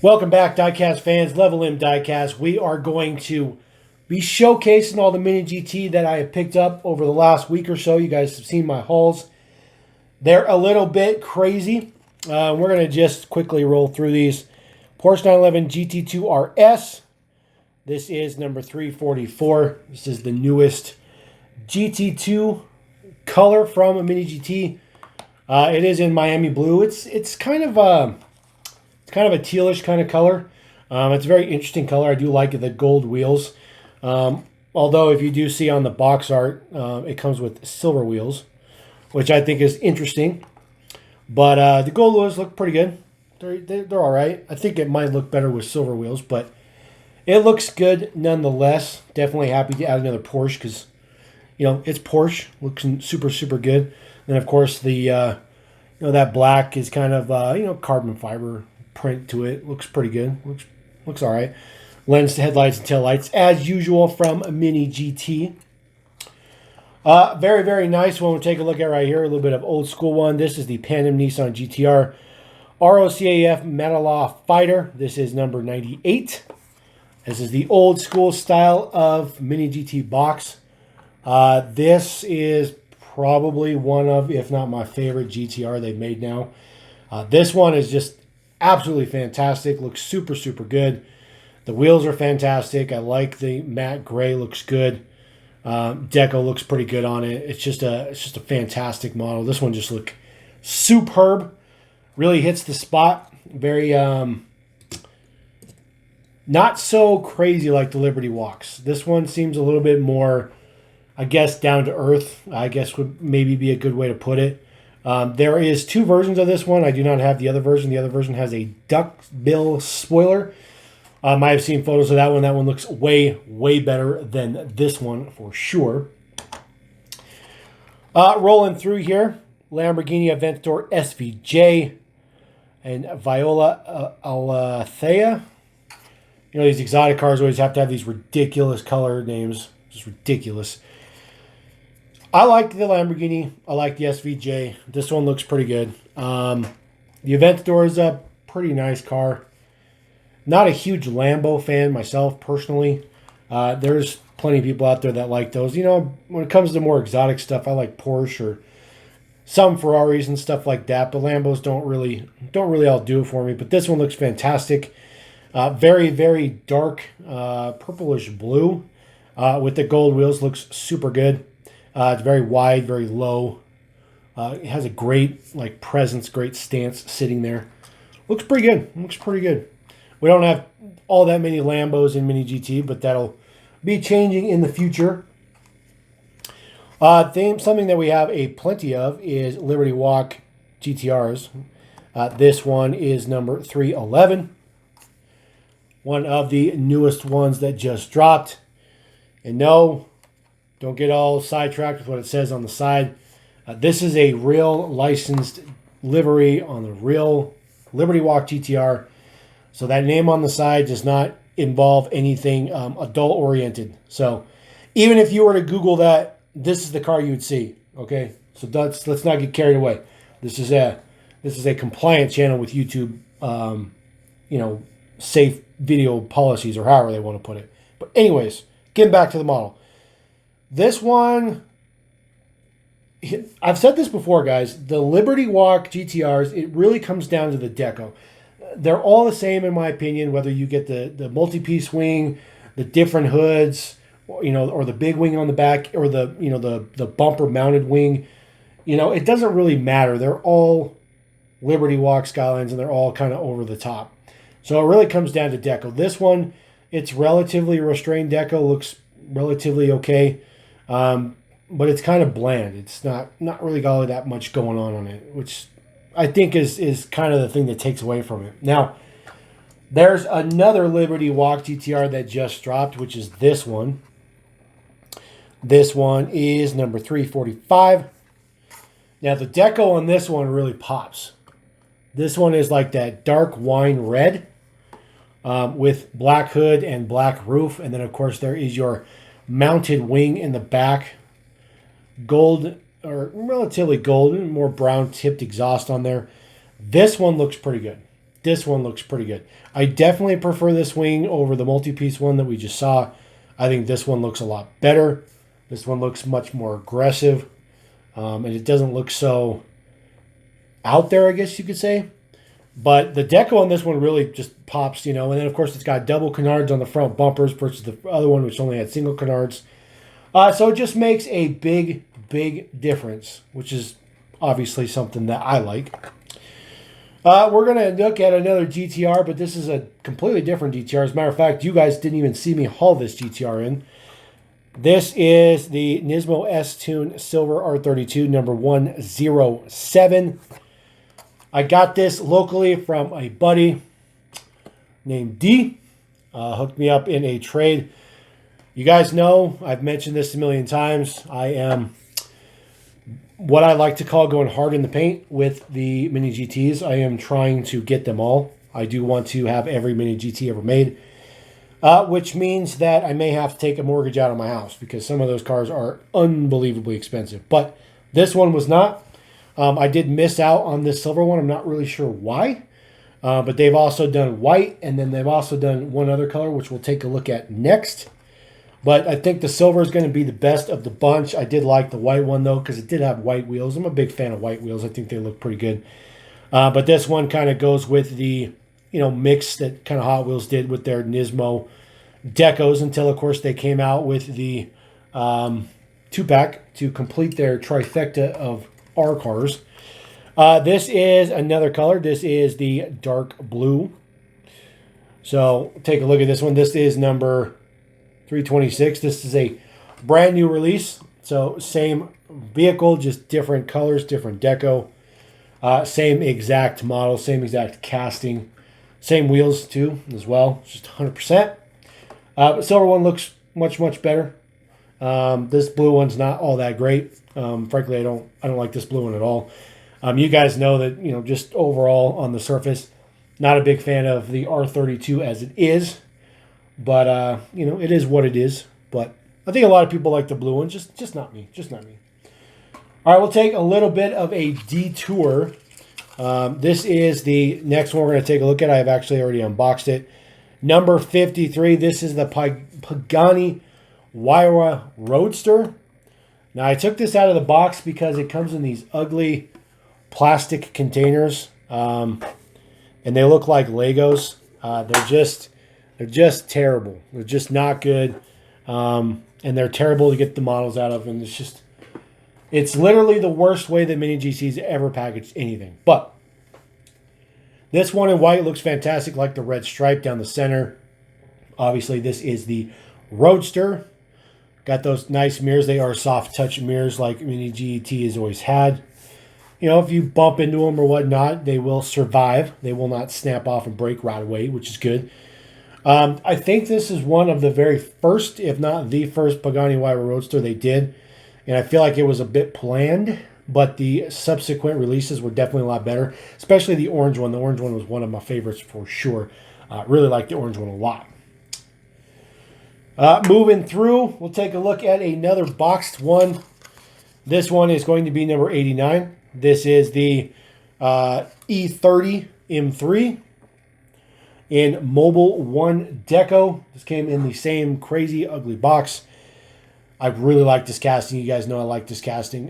Welcome back, Diecast fans. Level M Diecast. We are going to be showcasing all the MiniGT that I have picked up over the last week or so. You guys have seen my hauls. They're a little bit crazy. We're going to just quickly roll through these. Porsche 911 GT2 RS. This is number 344. This is the newest GT2 color from a MiniGT. It is in Miami blue. It's kind of a tealish kind of color. It's a very interesting color. I do like the gold wheels. Although if you do see on the box art, it comes with silver wheels, which I think is interesting. But the gold wheels look pretty good. They're all right. I think it might look better with silver wheels, but it looks good nonetheless. Definitely happy to add another Porsche because, you know, it's Porsche. Looks super, super good. And of course, the that black is kind of carbon fiber print to it. Looks pretty good. Looks all right. Lens to headlights and taillights as usual from MiniGT. Very, very nice one. We'll take a look at right here. A little bit of old school one. This is the Pandem Nissan GTR ROCAF Metal Fighter. This is number 98. This is the old school style of MiniGT box. This is probably one of, if not my favorite GTR they've made now. This one is just absolutely fantastic. Looks super, super good. The wheels are fantastic. I like the matte gray. Looks good. Deco looks pretty good on it. It's just a fantastic model. This one just looks superb. Really hits the spot. Very not so crazy like the Liberty Walks. This one seems a little bit more, I guess, down to earth, I guess would maybe be a good way to put it. There is two versions of this one. I do not have the other version. The other version has a duckbill spoiler. I have seen photos of that one. That one looks way, way better than this one for sure. Rolling through here, Lamborghini Aventador SVJ and Viola Althea. You know, these exotic cars always have to have these ridiculous color names. Just ridiculous. I like the Lamborghini. I like the SVJ. This one looks pretty good. The Aventador is a pretty nice car. Not a huge Lambo fan myself, personally. There's plenty of people out there that like those. You know, when it comes to more exotic stuff, I like Porsche or some Ferraris and stuff like that. But Lambos don't really all do it for me. But this one looks fantastic. Very, very dark purplish blue with the gold wheels. Looks super good. It's very wide, very low. It has a great presence, great stance sitting there. Looks pretty good. Looks pretty good. We don't have all that many Lambos in MiniGT, but that'll be changing in the future. Something that we have a plenty of is Liberty Walk GTRs. This one is number 311. One of the newest ones that just dropped. And no, don't get all sidetracked with what it says on the side. This is a real licensed livery on the real Liberty Walk GTR. So that name on the side does not involve anything adult-oriented. So even if you were to Google that, this is the car you would see. Okay, so let's not get carried away. This is a compliant channel with YouTube. Safe video policies or however they want to put it. But anyways, getting back to the model. This one, I've said this before, guys. The Liberty Walk GTRs, it really comes down to the deco. They're all the same in my opinion, whether you get the multi-piece wing, the different hoods, or the big wing on the back, or the bumper mounted wing. It doesn't really matter. They're all Liberty Walk Skylines, and they're all kind of over the top. So it really comes down to deco. This one, it's relatively restrained deco, looks relatively okay, but it's kind of bland. It's not really got all that much going on it, which I think is kind of the thing that takes away from it. Now, there's another Liberty Walk GTR that just dropped, which is this one. This one is number 345. Now, the deco on this one really pops. This one is like that dark wine red with black hood and black roof. And then, of course, there is your mounted wing in the back. Gold, or relatively gold, more brown tipped exhaust on there. This one looks pretty good. this one looks pretty good. I definitely prefer this wing over the multi-piece one that we just saw. I think this one looks a lot better. This one looks much more aggressive. And it doesn't look so out there, I guess you could say. But the deco on this one really just pops, you know. And then, of course, it's got double canards on the front bumpers versus the other one, which only had single canards. So it just makes a big, big difference, which is obviously something that I like. We're going to look at another GTR, but this is a completely different GTR. As a matter of fact, you guys didn't even see me haul this GTR in. This is the Nismo S-Tune Silver R32 number 107. I got this locally from a buddy named D. Hooked me up in a trade. You guys know, I've mentioned this a million times. I am what I like to call going hard in the paint with the Mini GTs. I am trying to get them all. I do want to have every Mini GT ever made, which means that I may have to take a mortgage out of my house because some of those cars are unbelievably expensive. But this one was not. I did miss out on this silver one. I'm not really sure why. But they've also done white, and then they've also done one other color, which we'll take a look at next. But I think the silver is going to be the best of the bunch. I did like the white one, though, because it did have white wheels. I'm a big fan of white wheels. I think they look pretty good. But this one kind of goes with the, you know, mix that kind of Hot Wheels did with their Nismo decos until, of course, they came out with the two-pack to complete their trifecta of R cars. This is another color. This is the dark blue. So take a look at this one. This is number 326. This is a brand new release. So same vehicle, just different colors, different deco. Same exact model, same exact casting. Same wheels too as well, just 100%. But silver one looks much, much better. This blue one's not all that great. Frankly, I don't like this blue one at all. You guys know that, you know, just overall on the surface, not a big fan of the R32 as it is. But, you know, it is what it is. But I think a lot of people like the blue one. Just not me. Just not me. All right, we'll take a little bit of a detour. This is the next one we're going to take a look at. I've actually already unboxed it. Number 53. This is the Pagani Huayra Roadster. Now, I took this out of the box because it comes in these ugly plastic containers. And they look like Legos. They're just terrible. They're just not good. And they're terrible to get the models out of. And it's literally the worst way that Mini GT's ever packaged anything. But this one in white looks fantastic, like the red stripe down the center. Obviously, this is the Roadster. Got those nice mirrors. They are soft touch mirrors like Mini GT has always had. You know, if you bump into them or whatnot, they will survive. They will not snap off and break right away, which is good. I think this is one of the very first, if not the first, Pagani Huayra Roadster they did. And I feel like it was a bit planned, but the subsequent releases were definitely a lot better, especially the orange one. The orange one was one of my favorites for sure. Really like the orange one a lot. Moving through, we'll take a look at another boxed one. This one is going to be number 89. This is the E30 M3 in Mobile 1 Deco. This came in the same crazy ugly box. I really like this casting. You guys know I like this casting.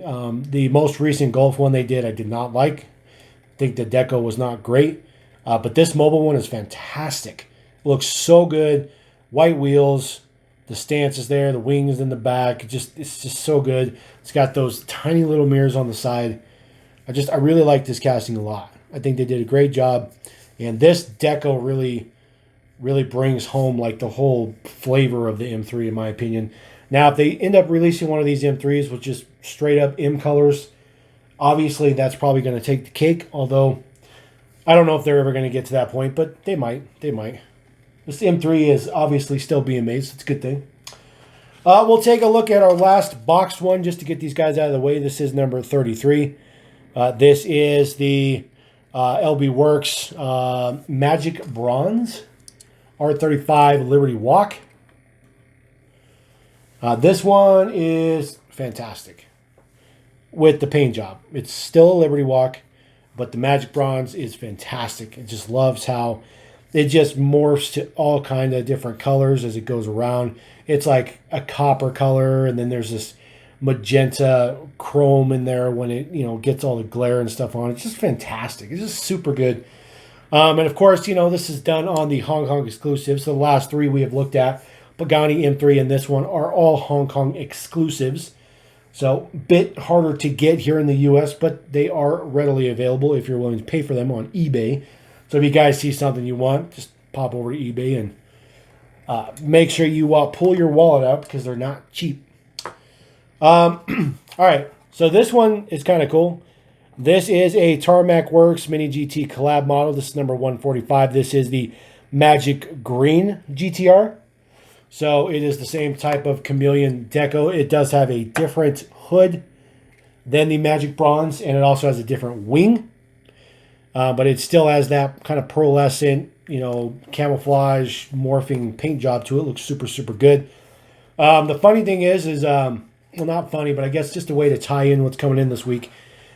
The most recent Golf one they did, I did not like. I think the deco was not great. But this Mobile one is fantastic. It looks so good. White wheels. The stance is there. The wings in the back. It's just so good. It's got those tiny little mirrors on the side. I really like this casting a lot. I think they did a great job. And this deco really brings home like the whole flavor of the M3 in my opinion. Now, if they end up releasing one of these M3s with just straight up M colors, obviously that's probably going to take the cake. Although, I don't know if they're ever going to get to that point, but they might. They might. This M3 is obviously still being made, so it's a good thing. We'll take a look at our last boxed one just to get these guys out of the way. This is number 33. This is the LB Works Magic Bronze R35 Liberty Walk. This one is fantastic with the paint job. It's still a Liberty Walk, but the Magic Bronze is fantastic. It just loves how it just morphs to all kind of different colors as it goes around. It's like a copper color, and then there's this magenta chrome in there when it, you know, gets all the glare and stuff on it. It's just fantastic. It's just super good. And of course, you know, this is done on the Hong Kong exclusives. So the last three we have looked at, Pagani, M3, and this one, are all Hong Kong exclusives. So a bit harder to get here in the US, but they are readily available if you're willing to pay for them on eBay. So if you guys see something you want, just pop over to eBay and make sure you pull your wallet out because they're not cheap. All right, so this one is kind of cool. This is a Tarmac Works MiniGT Collab model. This is number 145. This is the Magic Green GTR. So it is the same type of chameleon deco. It does have a different hood than the Magic Bronze, and it also has a different wing. But it still has that kind of pearlescent, you know, camouflage, morphing paint job to it. Looks super, super good. The funny thing is well, not funny, but I guess just a way to tie in what's coming in this week.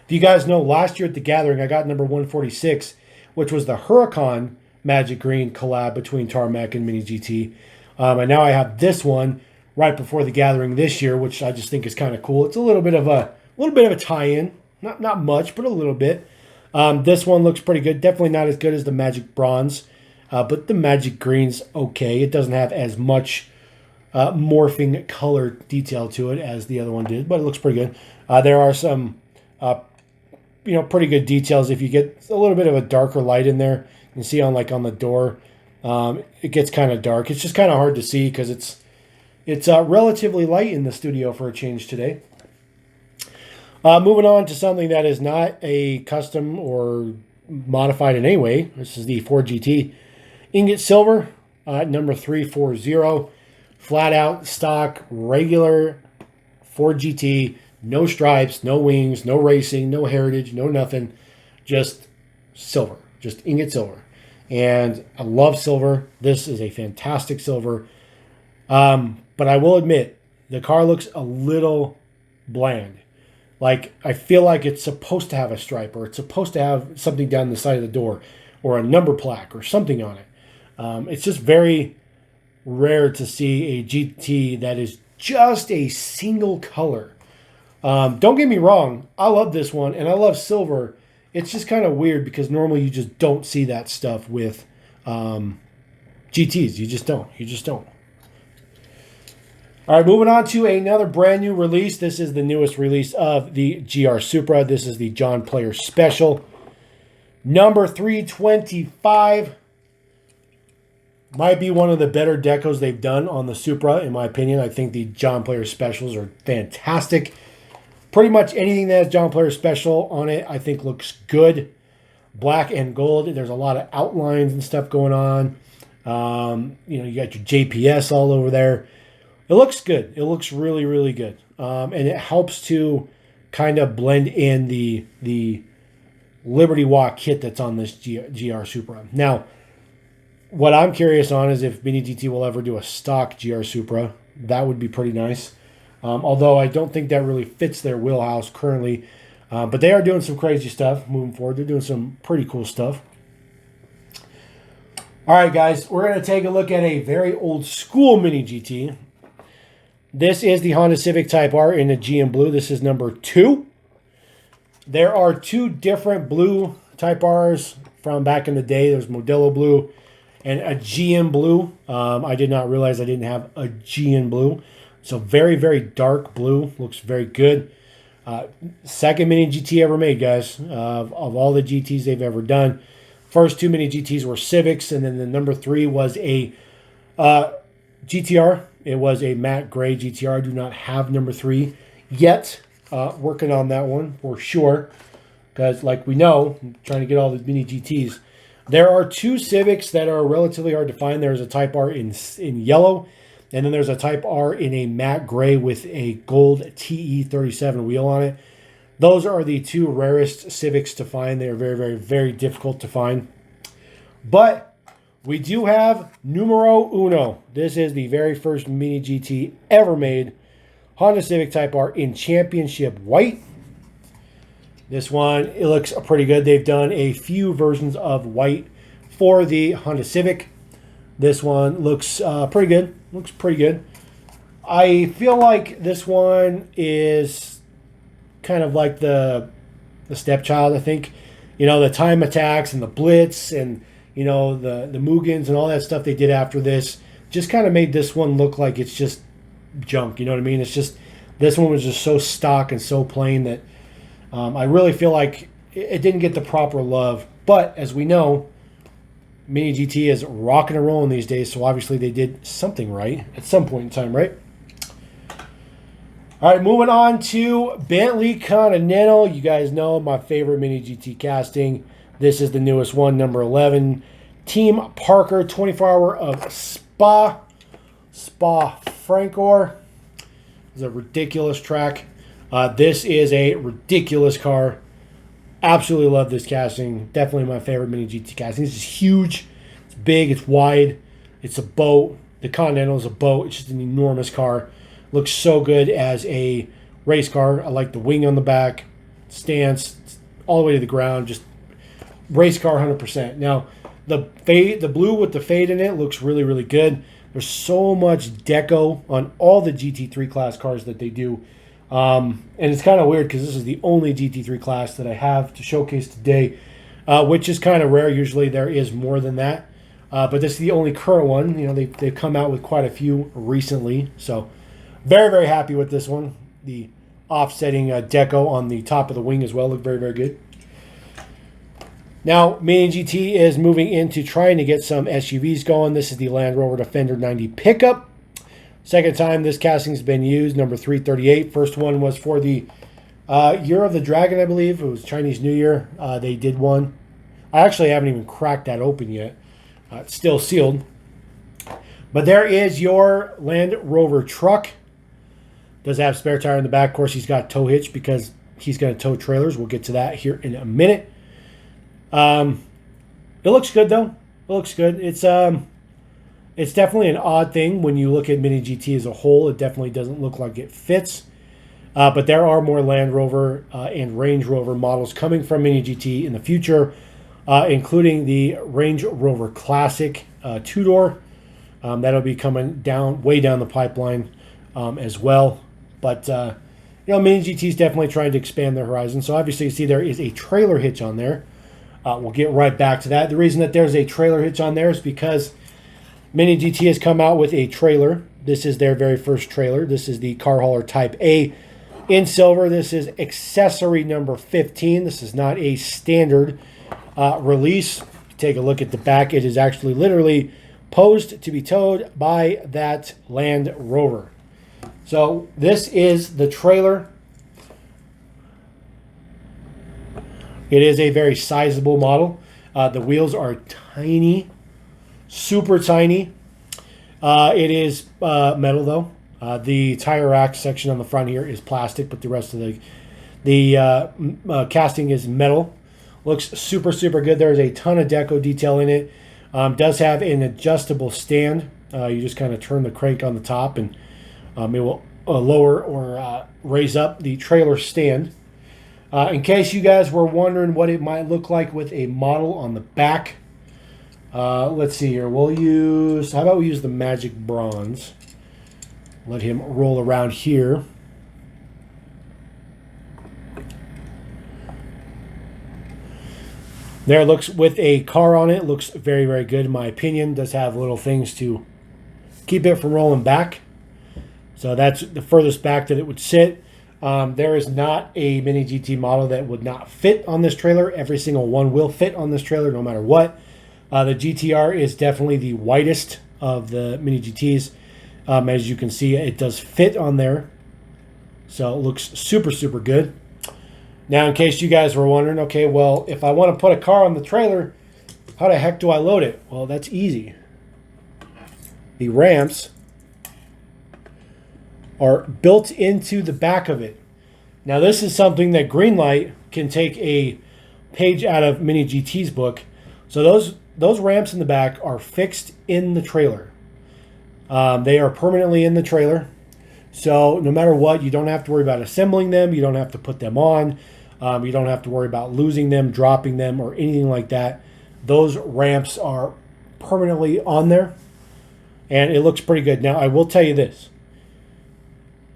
If you guys know, last year at the gathering, I got number 146, which was the Huracan Magic Green collab between Tarmac and MiniGT. And now I have this one right before the gathering this year, which I just think is kind of cool. It's a little bit of a tie-in, not much, but a little bit. This one looks pretty good. Definitely not as good as the Magic Bronze, but the Magic Green's okay. It doesn't have as much morphing color detail to it as the other one did, but it looks pretty good. There are some, you know, pretty good details. If you get a little bit of a darker light in there, you can see on the door, it gets kind of dark. It's just kind of hard to see because it's relatively light in the studio for a change today. Moving on to something that is not a custom or modified in any way. This is the Ford GT ingot silver, number 340. Flat out stock, regular Ford GT, no stripes, no wings, no racing, no heritage, no nothing. Just silver, just ingot silver. And I love silver. This is a fantastic silver. But I will admit, the car looks a little bland. Like, I feel like it's supposed to have a stripe, or it's supposed to have something down the side of the door, or a number plaque, or something on it. It's just very rare to see a GT that is just a single color. Don't get me wrong, I love this one, and I love silver. It's just kind of weird because normally you just don't see that stuff with GTs. You just don't. All right, moving on to another brand new release. This is the newest release of the GR Supra. This is the John Player Special. Number 325. Might be one of the better decos they've done on the Supra, in my opinion. I think the John Player Specials are fantastic. Pretty much anything that has John Player Special on it, I think looks good. Black and gold. There's a lot of outlines and stuff going on. You know, you got your JPS all over there. It looks good. It looks really, really good. And it helps to kind of blend in the Liberty Walk kit that's on this GR Supra. Now, what I'm curious on is if MiniGT will ever do a stock GR Supra. That would be pretty nice. Although I don't think that really fits their wheelhouse currently. But they are doing some crazy stuff moving forward. They're doing some pretty cool stuff. All right, guys. We're going to take a look at a very old school MiniGT. This is the Honda Civic Type R in the GM Blue. This is number 2. There are 2 different blue Type Rs from back in the day. There's Modelo Blue and a GM Blue. I did not realize I didn't have a GM Blue. So very, very dark blue. Looks very good. Second MiniGT ever made, guys. Of all the GTs they've ever done. First 2 MiniGTs were Civics, and then the number 3 was a GTR. It was a matte gray GTR. I do not have number 3 yet. Working on that one for sure. Because like we know, I'm trying to get all the MiniGTs. There are 2 Civics that are relatively hard to find. There's a Type R in yellow. And then there's a Type R in a matte gray with a gold TE37 wheel on it. Those are the 2 rarest Civics to find. They are very, very, very difficult to find. But we do have numero uno. This is the very first MiniGT ever made. Honda Civic Type R in championship white. This one, it looks pretty good. They've done a few versions of white for the Honda Civic. This one looks pretty good. Looks pretty good. I feel like this one is kind of like the stepchild, I think. You know, the time attacks and the blitz and, you know, the Mugans and all that stuff they did after this just kind of made this one look like it's just junk. You know what I mean? It's just, this one was just so stock and so plain that I really feel like it didn't get the proper love. But as we know, MiniGT is rocking and rolling these days, so obviously they did something right at some point in time, right? All right, moving on to Bentley Continental. You guys know my favorite MiniGT casting. This is the newest one, number 11. Team Parker, 24-hour of Spa Francorchamps. It's a ridiculous track. This is a ridiculous car. Absolutely love this casting. Definitely my favorite MiniGT casting. This is huge. It's big. It's wide. It's a boat. The Continental is a boat. It's just an enormous car. Looks so good as a race car. I like the wing on the back, stance, all the way to the ground. Just race car 100%. Now, the blue with the fade in it looks really, really good. There's so much deco on all the GT3 class cars that they do. And it's kind of weird because this is the only GT3 class that I have to showcase today, which is kind of rare. Usually there is more than that. But this is the only current one. You know, they've come out with quite a few recently. So very, very happy with this one. The offsetting deco on the top of the wing as well look very, very good. Now, MiniGT is moving into trying to get some SUVs going. This is the LandRover Defender 90 pickup. Second time this casting's been used, number 338. First one was for the Year of the Dragon, I believe. It was Chinese New Year. They did one. I actually haven't even cracked that open yet. It's still sealed. But there is your LandRover truck. Does have spare tire in the back. Of course, he's got tow hitch because he's going to tow trailers. We'll get to that here in a minute. It looks good, though. It looks good. It's definitely an odd thing when you look at MiniGT as a whole. It definitely doesn't look like it fits. But there are more LandRover and Range Rover models coming from MiniGT in the future, including the Range Rover Classic two-door. That'll be coming way down the pipeline as well. But, you know, MiniGT is definitely trying to expand their horizon. So obviously you see there is a trailer hitch on there. We'll get right back to that. The reason that there's a trailer hitch on there is because MiniGT has come out with a trailer. This is their very first trailer. This is the Car Hauler Type A in silver. This is accessory number 15. This is not a standard release. Take a look at the back. It is actually literally posed to be towed by that Land Rover. So this is the trailer. It is a very sizable model. The wheels are tiny, super tiny. It is metal though. The tire rack section on the front here is plastic, but the rest of the casting is metal. Looks super, super good. There's a ton of deco detail in it. Does have an adjustable stand. You just kind of turn the crank on the top and it will lower or raise up the trailer stand. In case you guys were wondering what it might look like with a model on the back, let's see here. How about we use the Magic Bronze? Let him roll around here. There it looks with a car on it. Looks very, very good in my opinion. Does have little things to keep it from rolling back. So that's the furthest back that it would sit. There is not a MiniGT model that would not fit on this trailer. Every single one will fit on this trailer no matter what. The GTR is definitely the widest of the MiniGTs. As you can see, it does fit on there. So it looks super, super good. Now, in case you guys were wondering, okay, well, if I want to put a car on the trailer, how the heck do I load it? Well, that's easy. The ramps are built into the back of it. Now, this is something that Greenlight can take a page out of MiniGT's book. So those ramps in the back are fixed in the trailer. They are permanently in the trailer. So no matter what, you don't have to worry about assembling them. You don't have to put them on. You don't have to worry about losing them, dropping them, or anything like that. Those ramps are permanently on there, and it looks pretty good. Now, I will tell you this.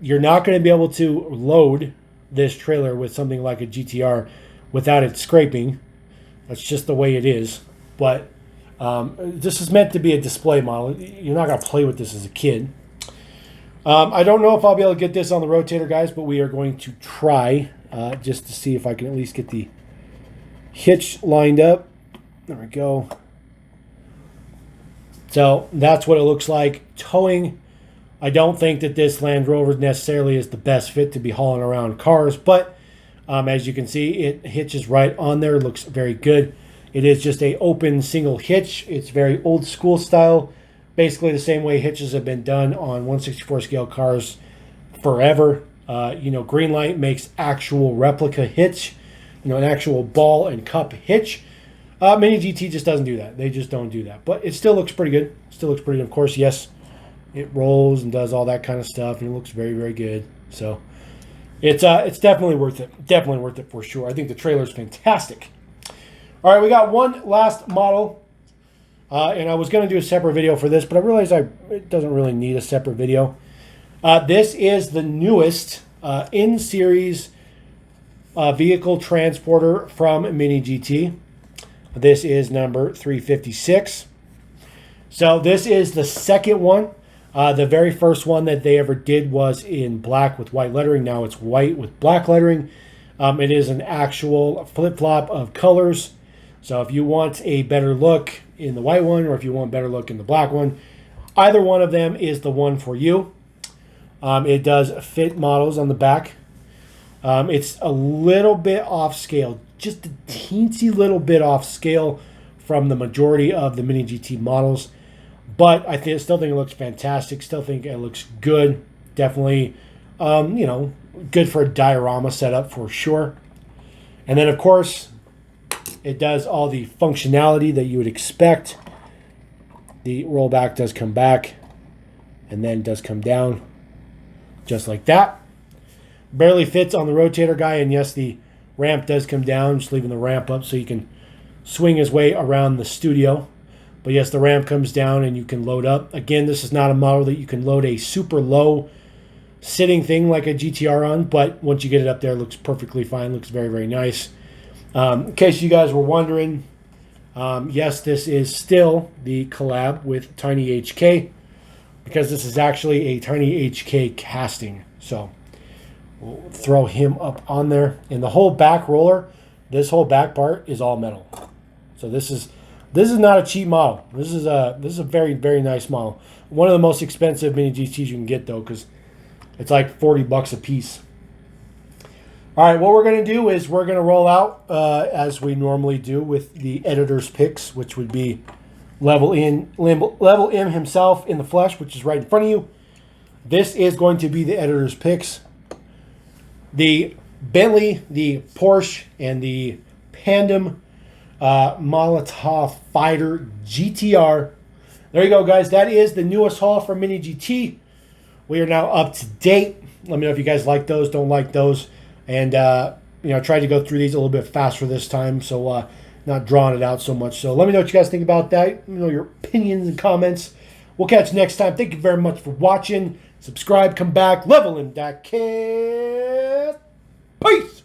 You're not going to be able to load this trailer with something like a GTR without it scraping. That's just the way it is. But this is meant to be a display model. You're not going to play with this as a kid. I don't know if I'll be able to get this on the rotator, guys, but we are going to try just to see if I can at least get the hitch lined up. There we go. So that's what it looks like. Towing, I don't think that this Land Rover necessarily is the best fit to be hauling around cars, but as you can see, it hitches right on there. It looks very good. It is just a open single hitch. It's very old school style, basically the same way hitches have been done on 1/64 scale cars forever. Greenlight makes actual replica hitch, an actual ball and cup hitch. MiniGT just doesn't do that. They just don't do that. But it still looks pretty good. Still looks pretty good. Of course, yes, it rolls and does all that kind of stuff, and it looks very, very good. So it's definitely worth it. Definitely worth it for sure. I think the trailer's fantastic. All right, we got one last model. And I was going to do a separate video for this, but I realized it doesn't really need a separate video. This is the newest N-Series vehicle transporter from MiniGT. This is number 356. So this is the second one. The very first one that they ever did was in black with white lettering. Now it's white with black lettering. It is an actual flip-flop of colors. So if you want a better look in the white one, or if you want a better look in the black one, either one of them is the one for you. It does fit models on the back. It's a little bit off scale, just a teensy little bit off scale from the majority of the MiniGT models. But I still think it looks fantastic. Still think it looks good. Definitely, good for a diorama setup for sure. And then, of course, it does all the functionality that you would expect. The rollback does come back and then does come down just like that. Barely fits on the rotator guy, and yes, the ramp does come down, just leaving the ramp up so you can swing his way around the studio. But yes, the ramp comes down and you can load up. Again, this is not a model that you can load a super low sitting thing like a GTR on, but once you get it up there, it looks perfectly fine. Looks very, very nice. In case you guys were wondering, yes, this is still the collab with Tiny HK, because this is actually a Tiny HK casting. So we'll throw him up on there. And the whole back roller, this whole back part is all metal. So this is not a cheap model. This is a very, very nice model. One of the most expensive MiniGTs you can get though, because it's like $40 a piece. All right, what we're going to do is we're going to roll out as we normally do with the editor's picks, which would be Level M himself in the flesh, which is right in front of you. This is going to be the editor's picks. The Bentley, the Porsche, and the Pandem Molotov Fighter GTR. There you go, guys. That is the newest haul from MiniGT. We are now up to date. Let me know if you guys like those, don't like those. And, tried to go through these a little bit faster this time, so not drawing it out so much. So let me know what you guys think about that. Let me know your opinions and comments. We'll catch you next time. Thank you very much for watching. Subscribe, come back, level in that cat. Peace!